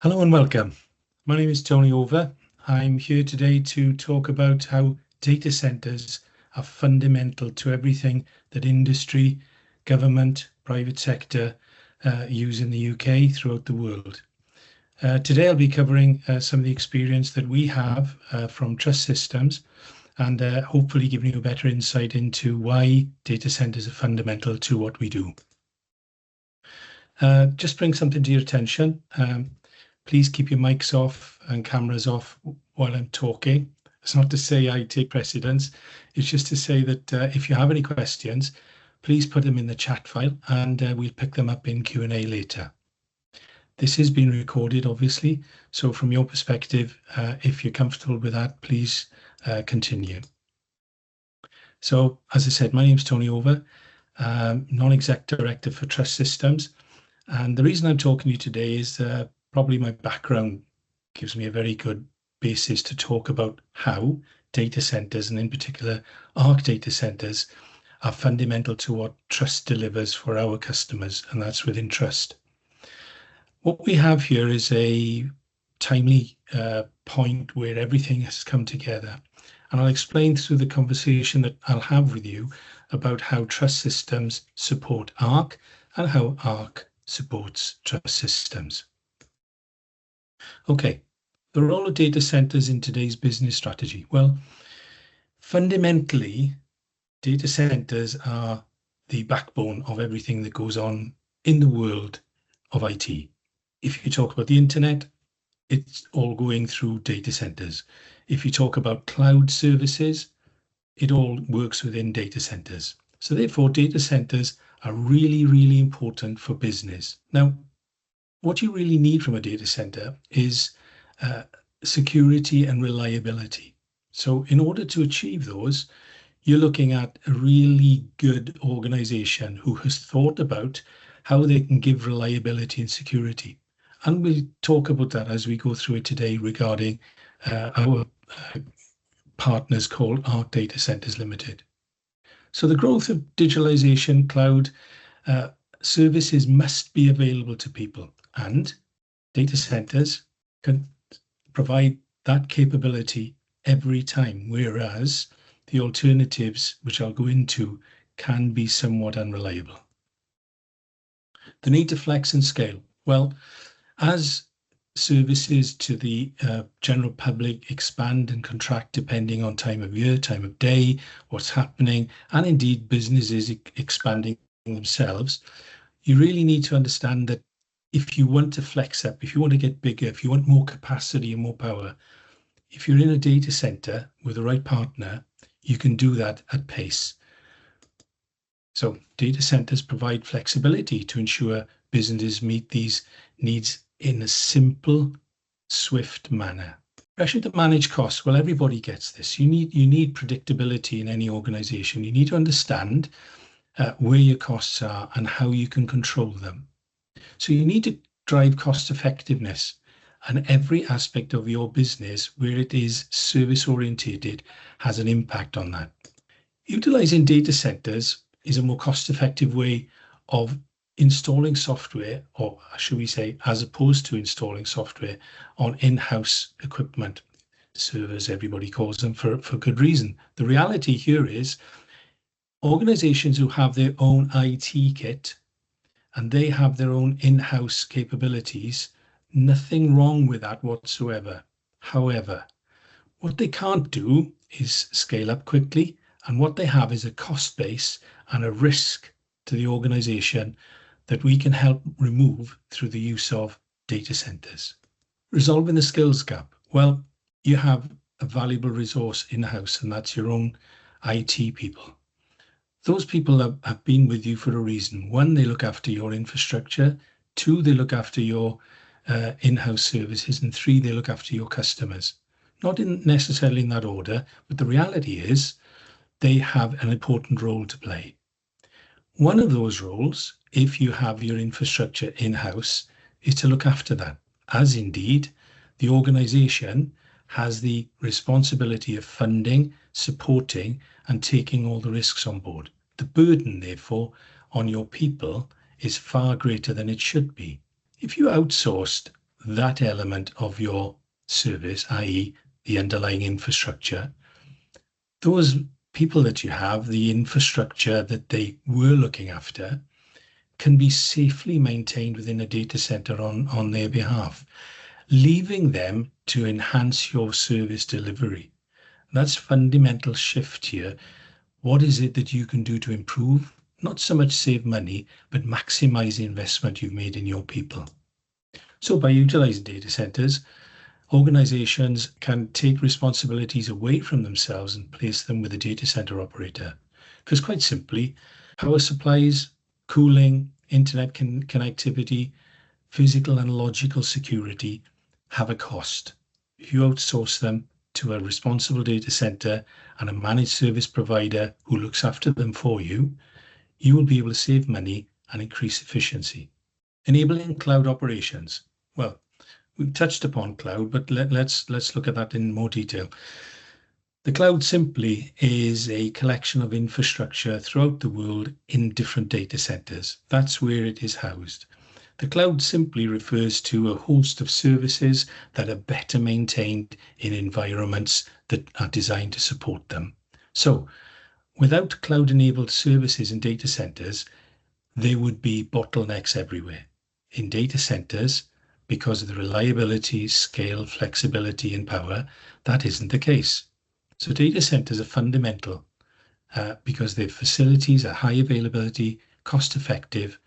Hello and welcome. My name is Tony Over. I'm here today to talk about how data centers are fundamental to everything that industry, government, private sector use in the UK throughout the world. Today I'll be covering some of the experience that we have from Trust Systems and hopefully giving you a better insight into why data centers are fundamental to what we do. Just bring something to your attention. Please keep your mics off and cameras off while I'm talking. It's not to say I take precedence. It's just to say that if you have any questions, please put them in the chat file and we'll pick them up in Q&A later. This is being recorded, obviously. So from your perspective, if you're comfortable with that, please continue. So as I said, my name's Tony Over, non-exec director for Trust Systems. And the reason I'm talking to you today is probably my background gives me a very good basis to talk about how data centers, and in particular ARC data centers, are fundamental to what Trust delivers for our customers, and that's within Trust. What we have here is a timely point where everything has come together. And I'll explain through the conversation that I'll have with you about how Trust Systems support ARC and how ARC supports Trust Systems. Okay, the role of data centers in today's business strategy. Well, fundamentally, data centers are the backbone of everything that goes on in the world of IT. If you talk about the internet, it's all going through data centers. If you talk about cloud services, it all works within data centers. So therefore, data centers are really, really important for business. Now, what you really need from a data center is security and reliability. So in order to achieve those, you're looking at a really good organization who has thought about how they can give reliability and security. And we'll talk about that as we go through it today regarding our partners called ARC Data Centers Limited. So the growth of digitalization, cloud services must be available to people, and data centers can provide that capability every time, whereas the alternatives, which I'll go into, can be somewhat unreliable. The need to flex and scale. Well, as services to the general public expand and contract depending on time of year, time of day, what's happening, and indeed businesses expanding themselves, you really need to understand that if you want to flex up, if you want to get bigger, if you want more capacity and more power, if you're in a data center with the right partner, you can do that at pace. So data centers provide flexibility to ensure businesses meet these needs in a simple, swift manner. Pressure to manage costs. Well, everybody gets this. You need predictability in any organization. You need to understand where your costs are and how you can control them. So you need to drive cost effectiveness, and every aspect of your business where it is service orientated has an impact on that. Utilizing data centers is a more cost effective way of installing software, or should we say, as opposed to installing software on in-house equipment. Servers, everybody calls them for good reason. The reality here is organizations who have their own IT kit and they have their own in-house capabilities, nothing wrong with that whatsoever. However, what they can't do is scale up quickly, and what they have is a cost base and a risk to the organization that we can help remove through the use of data centers. Resolving the skills gap. Well, you have a valuable resource in-house, and that's your own IT people. Those people have been with you for a reason. One, they look after your infrastructure. Two, they look after your in-house services. And three, they look after your customers. Not necessarily in that order, but the reality is they have an important role to play. One of those roles, if you have your infrastructure in-house, is to look after that, as indeed the organization has the responsibility of funding, supporting, and taking all the risks on board. The burden, therefore, on your people is far greater than it should be. If you outsourced that element of your service, i.e. the underlying infrastructure, those people that you have, the infrastructure that they were looking after, can be safely maintained within a data center on their behalf, leaving them to enhance your service delivery. That's a fundamental shift here. What is it that you can do to improve? Not so much save money, but maximize the investment you've made in your people. So by utilizing data centers, organizations can take responsibilities away from themselves and place them with a data center operator. Because quite simply, power supplies, cooling, internet connectivity, physical and logical security have a cost. If you outsource them to a responsible data center and a managed service provider who looks after them for you, you will be able to save money and increase efficiency. Enabling cloud operations. Well, we've touched upon cloud, but let's look at that in more detail. The cloud simply is a collection of infrastructure throughout the world in different data centers. That's where it is housed. The cloud simply refers to a host of services that are better maintained in environments that are designed to support them. So, without cloud-enabled services in data centers, there would be bottlenecks everywhere. In data centers, because of the reliability, scale, flexibility, and power, that isn't the case. So data centers are fundamental because their facilities are high availability, cost effective,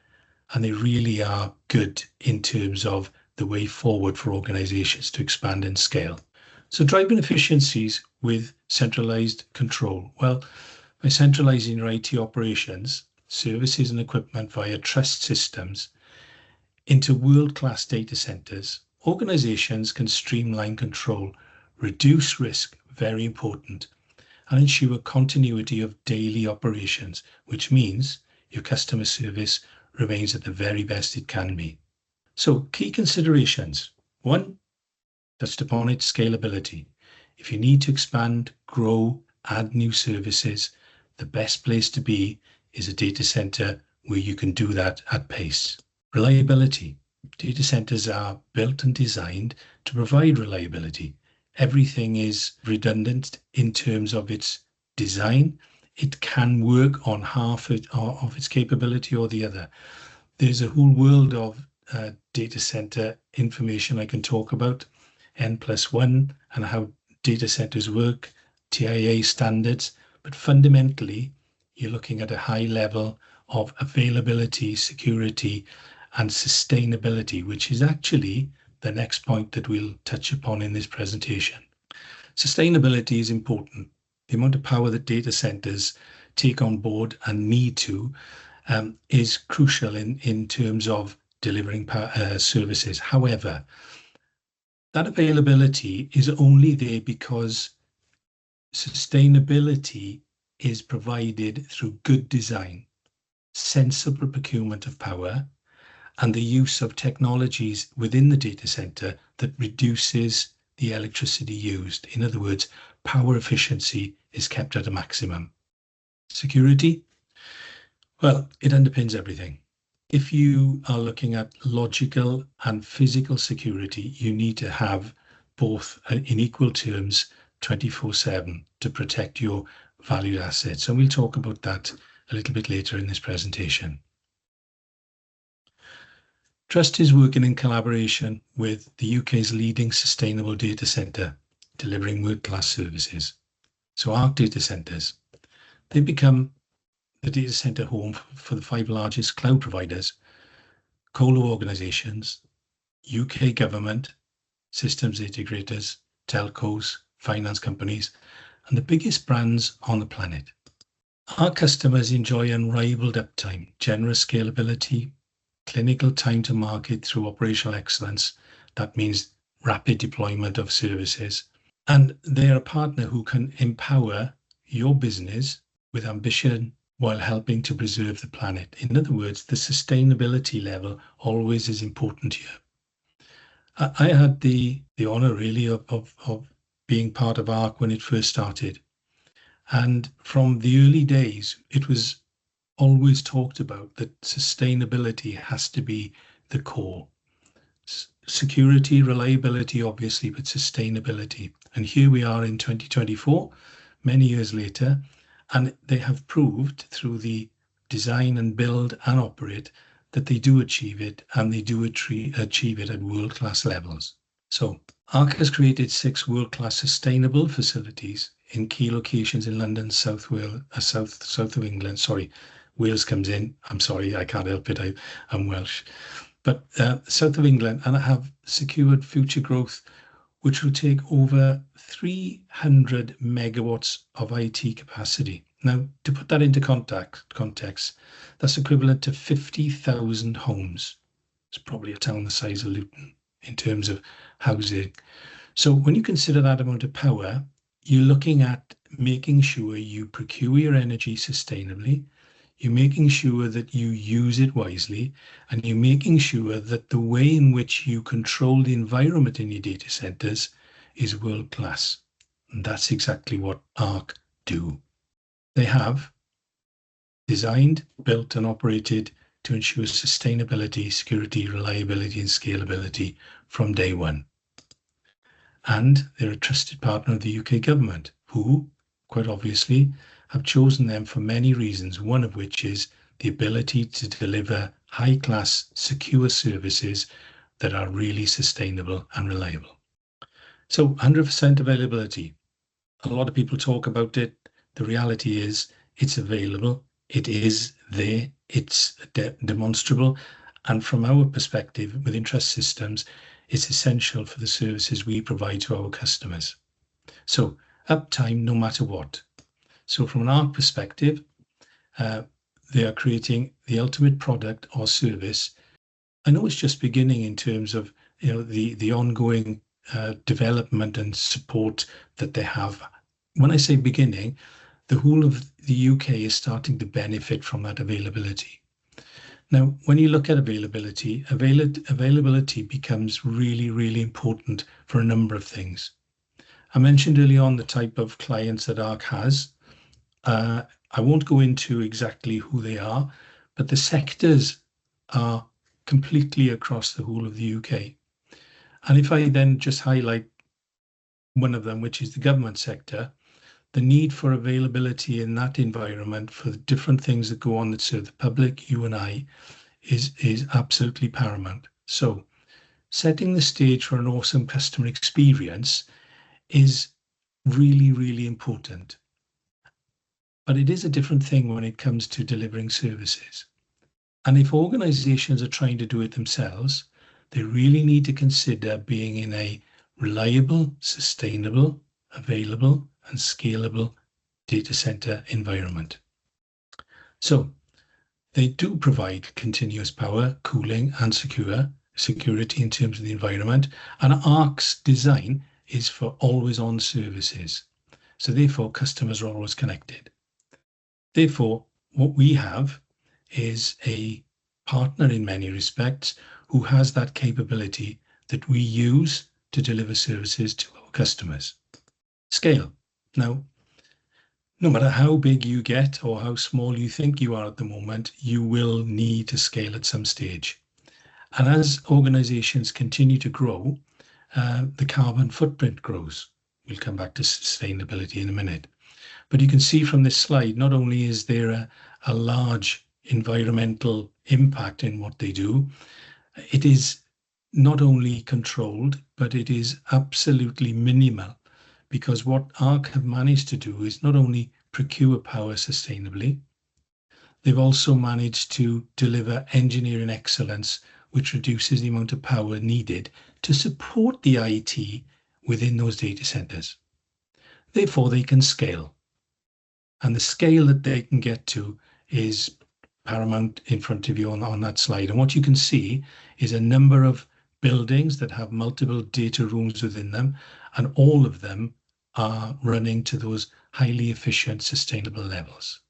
and they really are good in terms of the way forward for organizations to expand and scale. So driving efficiencies with centralized control. Well, by centralizing your IT operations, services and equipment via trust systems into world-class data centers, organizations can streamline control, reduce risk, very important, and ensure continuity of daily operations, which means your customer service remains at the very best it can be. So key considerations. One, touched upon it, scalability. If you need to expand, grow, add new services, the best place to be is a data center where you can do that at pace. Reliability. Data centers are built and designed to provide reliability. Everything is redundant in terms of its design. It can work on half of its capability or the other. There's a whole world of data center information I can talk about, N+1 and how data centers work, TIA standards, but fundamentally, you're looking at a high level of availability, security, and sustainability, which is actually the next point that we'll touch upon in this presentation. Sustainability is important. The amount of power that data centers take on board and need to is crucial in terms of delivering services. However, that availability is only there because sustainability is provided through good design, sensible procurement of power, and the use of technologies within the data center that reduces the electricity used. In other words, power efficiency is kept at a maximum. Security, well, it underpins everything. If you are looking at logical and physical security, you need to have both in equal terms 24/7 to protect your valued assets. And we'll talk about that a little bit later in this presentation. Trust is working in collaboration with the UK's leading sustainable data centre, delivering world-class services. So Arc data centres, they become the data centre home for the 5 largest cloud providers, colo organisations, UK government, systems integrators, telcos, finance companies, and the biggest brands on the planet. Our customers enjoy unrivaled uptime, generous scalability, clinical time to market through operational excellence. That means rapid deployment of services. And they're a partner who can empower your business with ambition while helping to preserve the planet. In other words, the sustainability level always is important here. I had the honor really of being part of ARC when it first started. And from the early days, it was always talked about that sustainability has to be the core. security, reliability, obviously, but sustainability. And here we are in 2024, many years later, and they have proved through the design and build and operate that they do achieve it, and they do achieve it at world-class levels. So ARC has created 6 world-class sustainable facilities in key locations in London, south of England. Sorry, Wales comes in. I'm sorry, I can't help it. I'm Welsh. But south of England, and have secured future growth, which will take over 300 megawatts of IT capacity. Now, to put that into context, that's equivalent to 50,000 homes. It's probably a town the size of Luton in terms of housing. So when you consider that amount of power, you're looking at making sure you procure your energy sustainably, you're making sure that you use it wisely, and you're making sure that the way in which you control the environment in your data centers is world class. And that's exactly what ARC do. They have designed, built, and operated to ensure sustainability, security, reliability, and scalability from day one. And they're a trusted partner of the UK government, who, quite obviously, have chosen them for many reasons, one of which is the ability to deliver high-class, secure services that are really sustainable and reliable. So 100% availability. A lot of people talk about it. The reality is it's available. It is there. It's demonstrable. And from our perspective, with Interest Systems, it's essential for the services we provide to our customers. So uptime, no matter what. So from an ARC perspective, they are creating the ultimate product or service. I know it's just beginning in terms of the ongoing development and support that they have. When I say beginning, the whole of the UK is starting to benefit from that availability. Now, when you look at availability, availability becomes really, really important for a number of things. I mentioned early on the type of clients that ARC has. I won't go into exactly who they are, but the sectors are completely across the whole of the UK. And if I then just highlight one of them, which is the government sector, the need for availability in that environment for the different things that go on that serve the public, you and I, is absolutely paramount. So setting the stage for an awesome customer experience is really, really important. But it is a different thing when it comes to delivering services. And if organizations are trying to do it themselves, they really need to consider being in a reliable, sustainable, available, and scalable data center environment. So they do provide continuous power, cooling, and security in terms of the environment. And ARC's design is for always-on services. So therefore, customers are always connected. Therefore, what we have is a partner in many respects who has that capability that we use to deliver services to our customers. Scale. Now, no matter how big you get or how small you think you are at the moment, you will need to scale at some stage. And as organizations continue to grow, the carbon footprint grows. We'll come back to sustainability in a minute. But you can see from this slide, not only is there a large environmental impact in what they do, it is not only controlled, but it is absolutely minimal, because what ARC have managed to do is not only procure power sustainably, they've also managed to deliver engineering excellence, which reduces the amount of power needed to support the IT within those data centers. Therefore, they can scale. And the scale that they can get to is paramount in front of you on that slide. And what you can see is a number of buildings that have multiple data rooms within them, and all of them are running to those highly efficient, sustainable levels.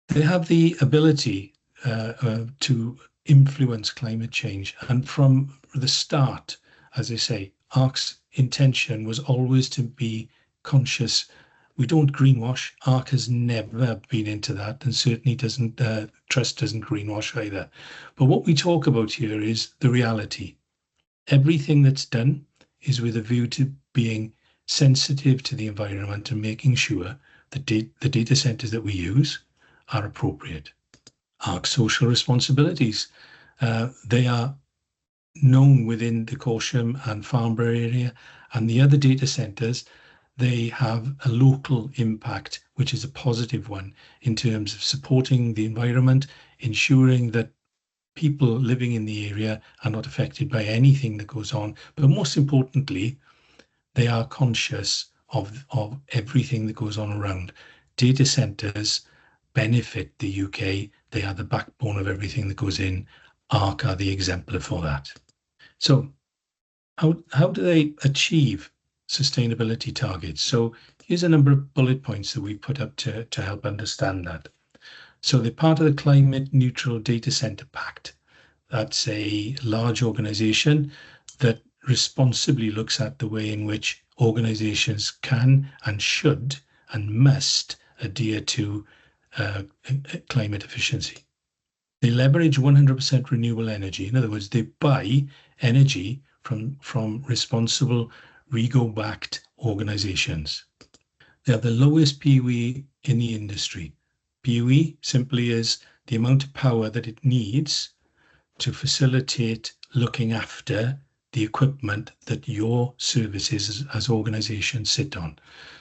They have the ability to influence climate change. And from the start, as I say, ARC's intention was always to be conscious. We don't greenwash. ARC has never been into that, and certainly doesn't, Trust doesn't greenwash either. But what we talk about here is the reality. Everything that's done is with a view to being sensitive to the environment and making sure that the data centers that we use are appropriate. Our social responsibilities, they are known within the Corsham and Farnborough area, and the other data centers, they have a local impact, which is a positive one in terms of supporting the environment, ensuring that people living in the area are not affected by anything that goes on. But most importantly, they are conscious of everything that goes on around. Data centers benefit the UK. They are the backbone of everything that goes in. ARC are the exemplar for that. So how do they achieve sustainability targets? So here's a number of bullet points that we put up to help understand that. So they're part of the Climate Neutral Data Center Pact. That's a large organization that responsibly looks at the way in which organizations can and should and must adhere to climate efficiency. They leverage 100% renewable energy. In other words, they buy energy from responsible, REGO-backed organizations. They have the lowest PUE in the industry. PUE simply is the amount of power that it needs to facilitate looking after the equipment that your services as organizations sit on.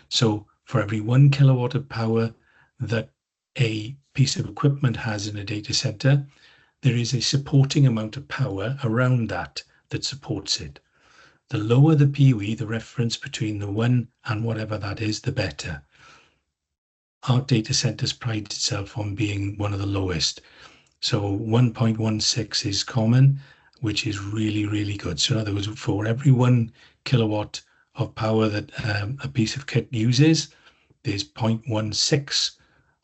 So for every 1 kilowatt of power that a piece of equipment has in a data center, there is a supporting amount of power around that supports it. The lower the PUE, the reference between the 1 and whatever that is, the better. Our data centers pride itself on being one of the lowest. So 1.16 is common, which is really, really good. So in other words, for every 1 kilowatt of power that a piece of kit uses, there's 0.16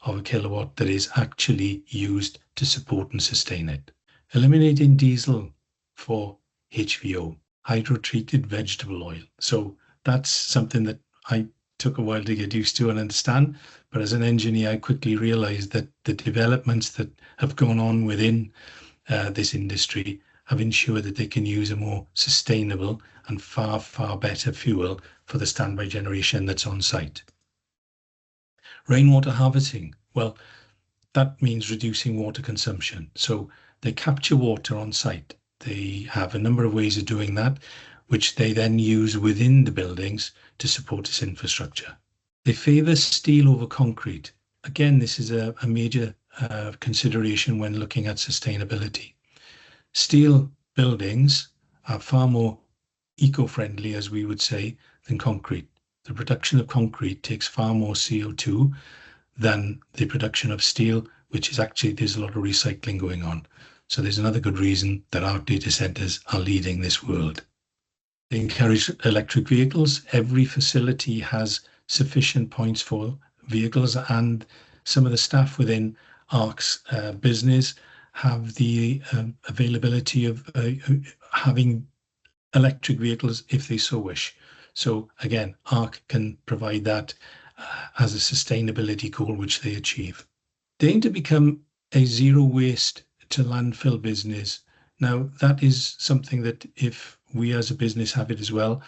of a kilowatt that is actually used to support and sustain it. Eliminating diesel for HVO, hydro-treated vegetable oil. So that's something that I took a while to get used to and understand. But as an engineer, I quickly realized that the developments that have gone on within this industry have ensured that they can use a more sustainable and far, far better fuel for the standby generation that's on site. Rainwater harvesting. Well, that means reducing water consumption. So they capture water on site. They have a number of ways of doing that, which they then use within the buildings to support this infrastructure. They favour steel over concrete. Again, this is a major consideration when looking at sustainability. Steel buildings are far more eco-friendly, as we would say, than concrete. The production of concrete takes far more CO2 than the production of steel, which is actually, there's a lot of recycling going on. So there's another good reason that our data centers are leading this world. They encourage electric vehicles. Every facility has sufficient points for vehicles, and some of the staff within ARC's business have the availability of having electric vehicles if they so wish. So again, ARC can provide that as a sustainability goal which they achieve. They aim to become a zero waste to landfill business. Now, that is something that if we as a business have it as well,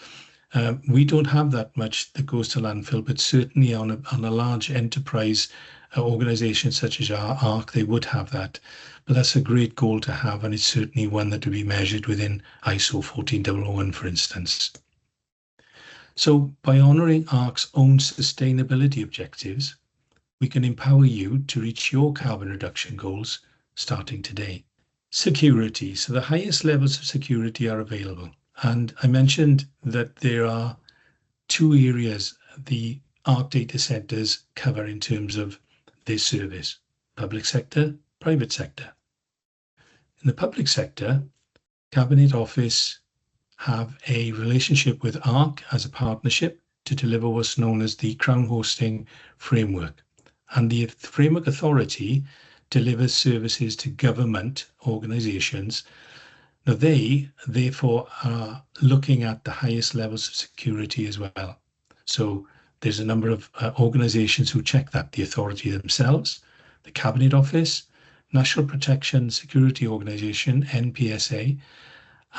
we don't have that much that goes to landfill, but certainly on a large enterprise organization such as our ARC, they would have that. But that's a great goal to have, and it's certainly one that would be measured within ISO 14001, for instance. So by honouring ARC's own sustainability objectives, we can empower you to reach your carbon reduction goals starting today. Security. So the highest levels of security are available. And I mentioned that there are two areas the ARC data centers cover in terms of their service: public sector, private sector. In the public sector, Cabinet Office have a relationship with ARC as a partnership to deliver what's known as the Crown Hosting Framework. And the Framework Authority delivers services to government organisations. Now they, therefore, are looking at the highest levels of security as well. So there's a number of organisations who check that: the authority themselves, the Cabinet Office, National Protection Security Organisation, NPSA,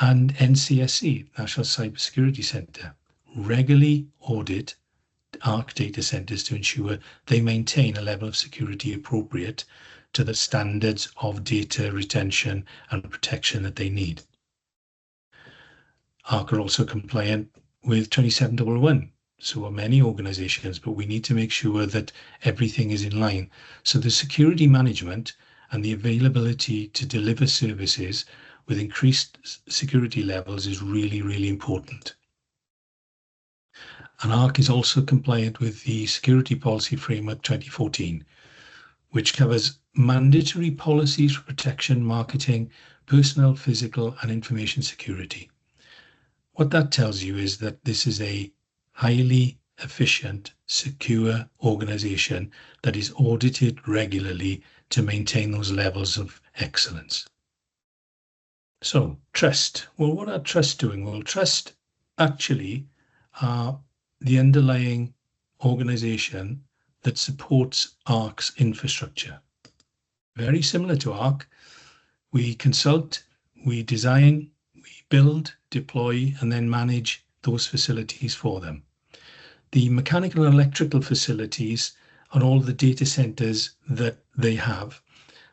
And NCSC, National Cybersecurity Centre, regularly audit ARC data centres to ensure they maintain a level of security appropriate to the standards of data retention and protection that they need. ARC are also compliant with 27001. So are many organizations, but we need to make sure that everything is in line. So the security management and the availability to deliver services with increased security levels is really, really important. And ARC is also compliant with the Security Policy Framework 2014, which covers mandatory policies for protection, marketing, personal, physical, and information security. What that tells you is that this is a highly efficient, secure organization that is audited regularly to maintain those levels of excellence. So, trust. Well, what are trust doing? Well, trust actually are the underlying organization that supports ARC's infrastructure. Very similar to ARC, we consult, we design, we build, deploy, and then manage those facilities for them. The mechanical and electrical facilities and all the data centers that they have,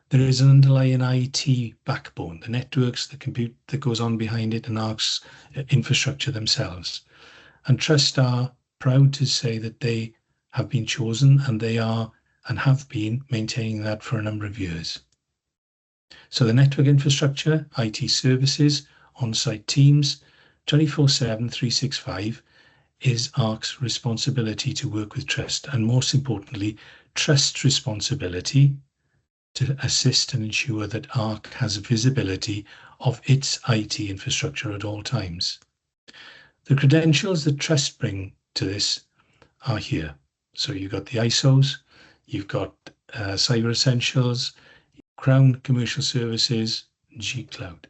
there is an underlying IT backbone, the networks, the compute that goes on behind it, and ARC's infrastructure themselves. And Trust are proud to say that they have been chosen, and they are and have been maintaining that for a number of years. So the network infrastructure, IT services, on-site teams, 24/7, 365 is ARC's responsibility to work with Trust, and most importantly, Trust's responsibility to assist and ensure that ARC has visibility of its IT infrastructure at all times. The credentials that Trust bring to this are here. So you've got the ISOs, you've got Cyber Essentials, Crown Commercial Services, G-Cloud.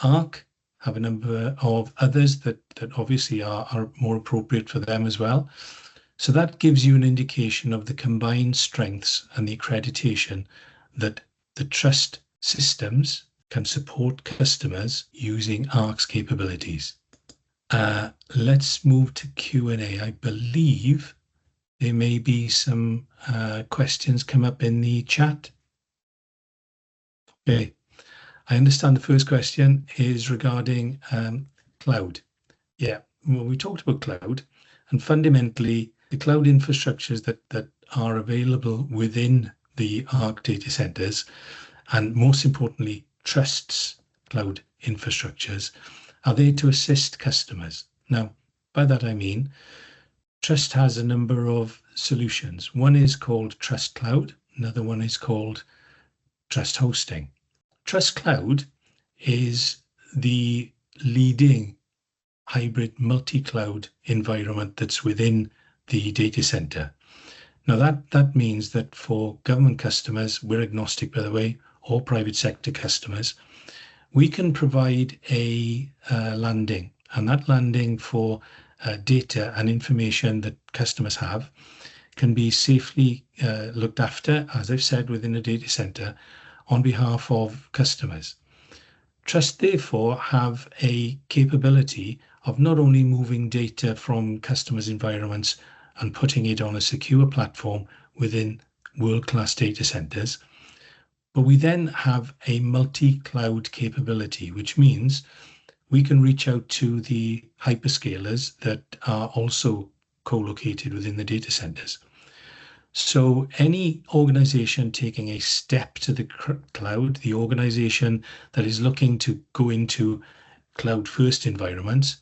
ARC have a number of others that obviously are more appropriate for them as well. So that gives you an indication of the combined strengths and the accreditation that the Trust systems can support customers using ARC's capabilities. Let's move to Q&A. I believe there may be some questions come up in the chat. Okay, I understand the first question is regarding cloud. Yeah, well, we talked about cloud, and fundamentally the cloud infrastructures that are available within the ARC data centers, and most importantly, Trust's cloud infrastructures, are there to assist customers. Now, by that I mean, Trust has a number of solutions. One is called Trust Cloud, another one is called Trust Hosting. Trust Cloud is the leading hybrid multi-cloud environment that's within the data center. Now that means that for government customers, we're agnostic by the way, or private sector customers, we can provide a landing, and that landing for data and information that customers have can be safely looked after, as I've said, within a data center on behalf of customers. Trust therefore have a capability of not only moving data from customers' environments and putting it on a secure platform within world-class data centers, but we then have a multi-cloud capability, which means we can reach out to the hyperscalers that are also co-located within the data centers. So any organization taking a step to the cloud, the organization that is looking to go into cloud-first environments,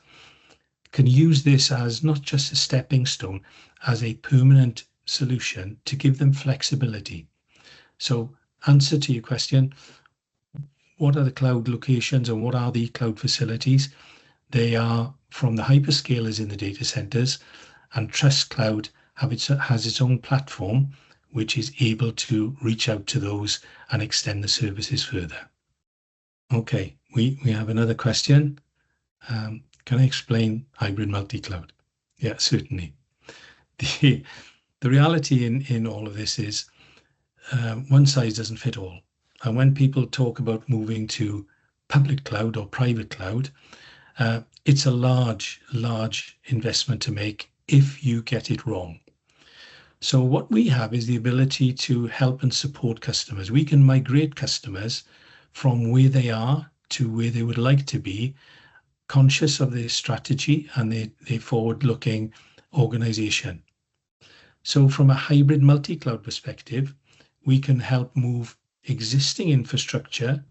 can use this as not just a stepping stone, as a permanent solution to give them flexibility. So answer to your question, what are the cloud locations and what are the cloud facilities? They are from the hyperscalers in the data centers, and Trust Cloud has its own platform, which is able to reach out to those and extend the services further. Okay, we have another question. Can I explain hybrid multi-cloud? Yeah, certainly. The reality in all of this is one size doesn't fit all. And when people talk about moving to public cloud or private cloud, it's a large investment to make if you get it wrong. So what we have is the ability to help and support customers. We can migrate customers from where they are to where they would like to be, conscious of their strategy and their forward-looking organization. So from a hybrid multi-cloud perspective, we can help move existing infrastructure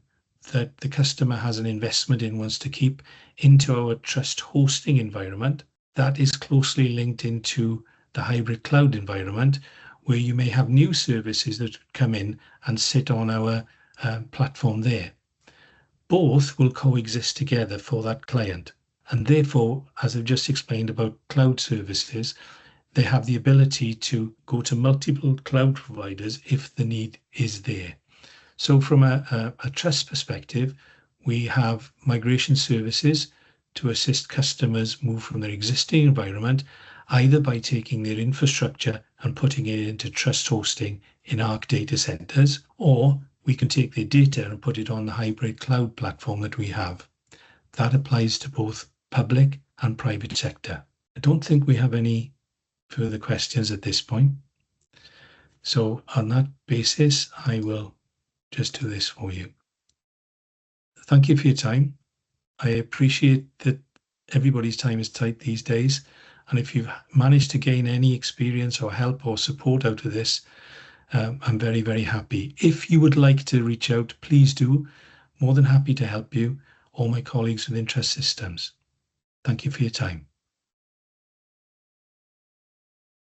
that the customer has an investment in, wants to keep, into our trust hosting environment. That is closely linked into the hybrid cloud environment, where you may have new services that come in and sit on our platform there. Both will coexist together for that client. And therefore, as I've just explained about cloud services, they have the ability to go to multiple cloud providers if the need is there. So from a trust perspective, we have migration services to assist customers move from their existing environment, either by taking their infrastructure and putting it into trust hosting in Arc data centers, or we can take their data and put it on the hybrid cloud platform that we have. That applies to both public and private sector. I don't think we have any further questions at this point. So on that basis, I will just do this for you. Thank you for your time. I appreciate that everybody's time is tight these days. And if you've managed to gain any experience or help or support out of this, I'm very, very happy. If you would like to reach out, please do. More than happy to help you, or my colleagues with Interest Systems. Thank you for your time.